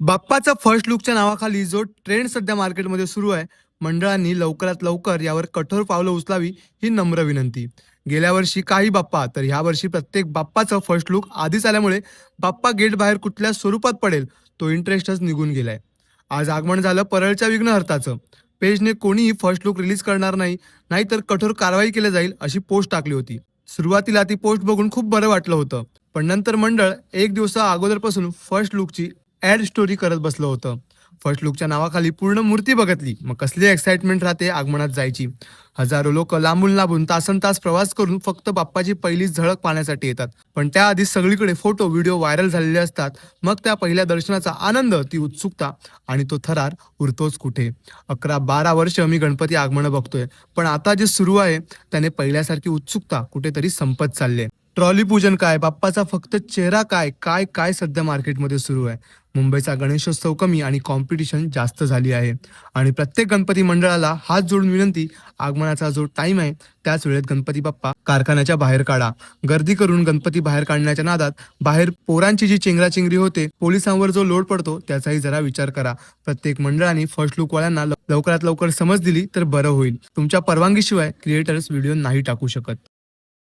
बाप्पाचा first लुकच्या नावाखाली जो trend सध्या मार्केटमध्ये सुरू आहे, मंडळांनी लवकरात लवकर यावर कठोर पावलं उचलावी ही नम्र विनंती. गेल्या वर्षी काही बाप्पा तर ह्या वर्षी प्रत्येक बाप्पाचं फर्स्ट लुक आधीच आल्यामुळे बाप्पा गेट बाहेर कुठल्या स्वरूपात पडेल तो इंटरेस्टच निघून गेलाय. आज आगमन झालं परळच्या विघ्नहर्ताचं. पेजने कोणीही फर्स्ट लुक रिलीज करणार नाही, नाहीतर कठोर कारवाई केली जाईल अशी पोस्ट टाकली होती. सुरुवातीला ती पोस्ट बघून खूप बरं वाटलं होतं, पण नंतर मंडळ एक दिवसा अगोदरपासून फर्स्ट लुकची ॲड स्टोरी करत बसलं होतं. फर्स्ट लुकच्या नावाखाली पूर्ण मूर्ती बघितली, मग कसली एक्साइटमेंट राहते आगमनात जायची. हजारो लोक लांबून लांबून तासन तास प्रवास करून फक्त बाप्पाची पहिली झळक पाहण्यासाठी येतात. पण त्याआधी सगळीकडे फोटो व्हिडिओ व्हायरल झालेले असतात. मग त्या पहिल्या दर्शनाचा आनंद, ती उत्सुकता आणि तो थरार उरतोच कुठे. 11-12 वर्ष मी गणपती आगमन बघतोय, पण आता जे सुरू आहे त्याने पहिल्यासारखी उत्सुकता कुठेतरी संपत चालली आहे. ट्रॉली पूजन काय, बाप्पाचा फक्त चेहरा काय, काय काय सध्या मार्केटमध्ये सुरू आहे. मुंबईचा गणेशोत्सव कमी आणि कॉम्पिटिशन जास्त झाली आहे. आणि प्रत्येक गणपती मंडळाला हात जोडून विनंती, आगमनाचा जो टाइम आहे त्याच वेळेत गणपती बाप्पा कारखान्याच्या बाहेर काढा. गर्दी करून गणपती बाहेर काढण्याच्या नादात बाहेर पोरांची जी चेंगराचेंगरी होते, पोलिसांवर जो लोड पडतो त्याचाही जरा विचार करा. प्रत्येक मंडळाने फर्स्ट लुक वाल्यांना लवकरात लवकर समज दिली तर बरं होईल. तुमच्या परवानगीशिवाय क्रिएटर्स व्हिडिओ नाही टाकू शकत.